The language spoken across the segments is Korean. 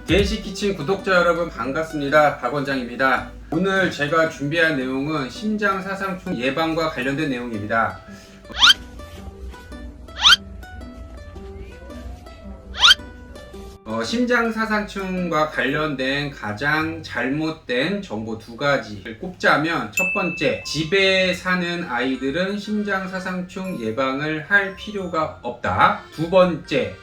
DNC 키친 구독자 여러분 반갑습니다. 박 원장입니다. 오늘 제가 준비한 내용은 심장사상충 예방과 관련된 내용입니다. 심장사상충과 관련된 가장 잘못된 정보 두 가지를 꼽자면, 첫 번째, 집에 사는 아이들은 심장사상충 예방을 할 필요가 없다. 두 번째,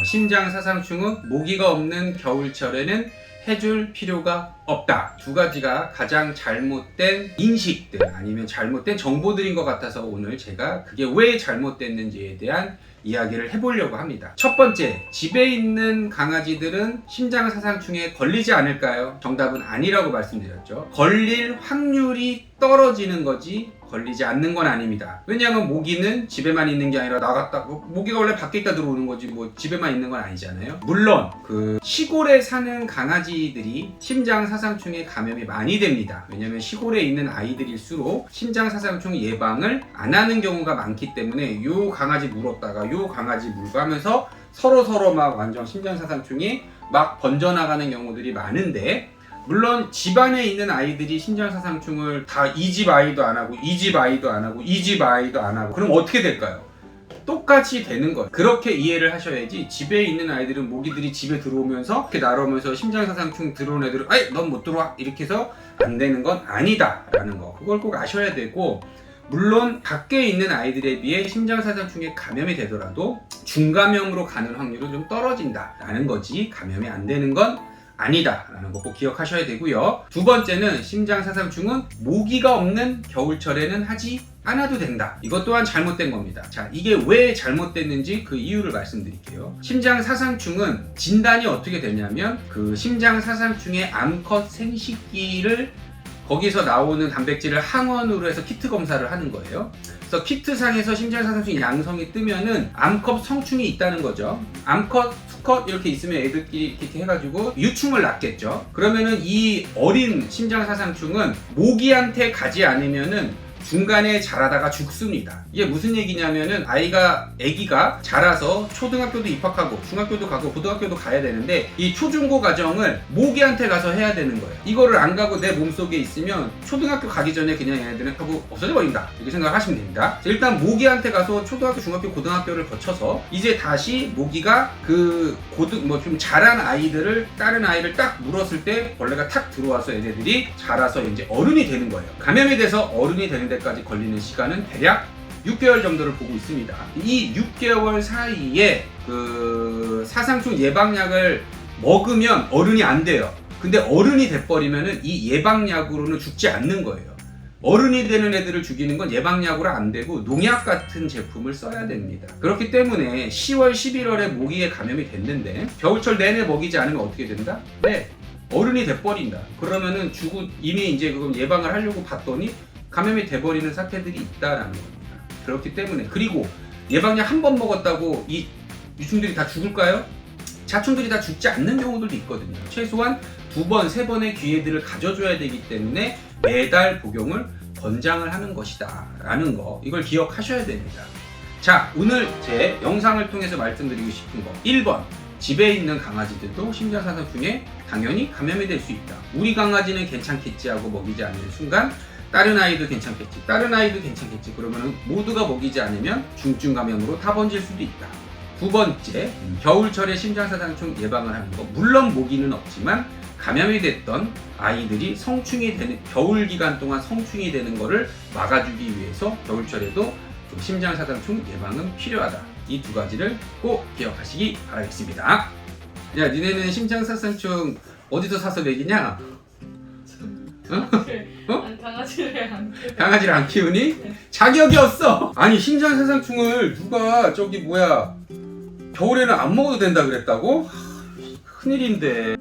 심장사상충은 모기가 없는 겨울철에는 해줄 필요가 없다. 두 가지가 가장 잘못된 인식들 아니면 잘못된 정보들인 것 같아서 오늘 제가 그게 왜 잘못됐는지에 대한 이야기를 해보려고 합니다. 첫 번째, 집에 있는 강아지들은 심장사상충에 걸리지 않을까요? 정답은 아니라고 말씀드렸죠. 걸릴 확률이 떨어지는 거지 걸리지 않는 건 아닙니다. 왜냐하면 모기는 집에만 있는 게 아니라 나갔다, 모기가 원래 밖에 있다 들어오는 거지 뭐 집에만 있는 건 아니잖아요. 물론 시골에 사는 강아지들이 심장사상충에 감염이 많이 됩니다. 왜냐하면 시골에 있는 아이들일수록 심장사상충 예방을 안 하는 경우가 많기 때문에 요 강아지 물었다가 요 강아지 물고 하면서 서로 막 완전 심장사상충이 막 번져나가는 경우들이 많은데, 물론 집안에 있는 아이들이 심장사상충을 다 이 집 아이도 안 하고 이 집 아이도 안 하고 이 집 아이도 안 하고 그럼 어떻게 될까요? 똑같이 되는 거예요. 그렇게 이해를 하셔야지, 집에 있는 아이들은 모기들이 집에 들어오면서 이렇게 날아오면서 심장사상충 들어온 애들은 아이 넌 못 들어와 이렇게 해서 안 되는 건 아니다 라는 거, 그걸 꼭 아셔야 되고, 물론 밖에 있는 아이들에 비해 심장사상충에 감염이 되더라도 중감염으로 가는 확률은 좀 떨어진다 라는 거지, 감염이 안 되는 건 아니다 라는 거 꼭 기억하셔야 되고요. 두 번째는, 심장사상충은 모기가 없는 겨울철에는 하지 않아도 된다. 이것 또한 잘못된 겁니다. 자, 이게 왜 잘못됐는지 그 이유를 말씀드릴게요. 심장사상충은 진단이 어떻게 되냐면, 심장사상충의 암컷 생식기를 거기서 나오는 단백질을 항원으로 해서 키트 검사를 하는 거예요. 그래서 키트상에서 심장사상충 양성이 뜨면은 암컷 성충이 있다는 거죠. 암컷, 수컷 이렇게 있으면 애들끼리 이렇게 해가지고 유충을 낳겠죠. 그러면은 이 어린 심장사상충은 모기한테 가지 않으면은 중간에 자라다가 죽습니다. 이게 무슨 얘기냐면은, 애기가 자라서 초등학교도 입학하고 중학교도 가고 고등학교도 가야 되는데 이 초중고 과정을 모기한테 가서 해야 되는 거예요. 이거를 안 가고 내 몸속에 있으면 초등학교 가기 전에 그냥 얘네들은 하고 없어져 버린다, 이렇게 생각하시면 됩니다. 일단 모기한테 가서 초등학교, 중학교, 고등학교를 거쳐서 이제 다시 모기가 좀 자란 아이들을, 다른 아이를 딱 물었을 때 벌레가 탁 들어와서 얘네들이 자라서 이제 어른이 되는 거예요. 감염이 돼서 어른이 되는 데까지 걸리는 시간은 대략 6개월 정도를 보고 있습니다. 이 6개월 사이에 사상충 예방약을 먹으면 어른이 안 돼요. 근데 어른이 돼버리면은 이 예방약으로는 죽지 않는 거예요. 어른이 되는 애들을 죽이는 건 예방약으로 안 되고 농약 같은 제품을 써야 됩니다. 그렇기 때문에 10월, 11월에 모기에 감염이 됐는데 겨울철 내내 먹이지 않으면 어떻게 된다? 네, 어른이 돼버린다. 그러면은 이미 이제 그럼 예방을 하려고 봤더니 감염이 돼버리는 사태들이 있다라는 겁니다. 그렇기 때문에, 그리고 예방약 한 번 먹었다고 이 유충들이 다 죽을까요? 자충들이 다 죽지 않는 경우들도 있거든요. 최소한 2번, 3번의 기회들을 가져줘야 되기 때문에 매달 복용을 권장을 하는 것이다 라는 거, 이걸 기억하셔야 됩니다. 자, 오늘 제 영상을 통해서 말씀드리고 싶은 거, 1번, 집에 있는 강아지들도 심장사상충에 당연히 감염이 될 수 있다. 우리 강아지는 괜찮겠지 하고 먹이지 않는 순간 다른 아이도 괜찮겠지, 다른 아이도 괜찮겠지, 그러면 모두가 먹이지 않으면 중증 감염으로 다 번질 수도 있다. 두 번째, 겨울철에 심장사상충 예방을 하는 거, 물론 모기는 없지만 감염이 됐던 아이들이 겨울 기간 동안 성충이 되는 거를 막아주기 위해서 겨울철에도 심장사상충 예방은 필요하다. 이 두 가지를 꼭 기억하시기 바라겠습니다. 야, 니네는 심장사상충 어디서 사서 먹이냐? 강아지를 안 키우니? 네. 자격이 없어! 아니, 심장사상충을 누가 겨울에는 안 먹어도 된다 그랬다고? 큰일인데.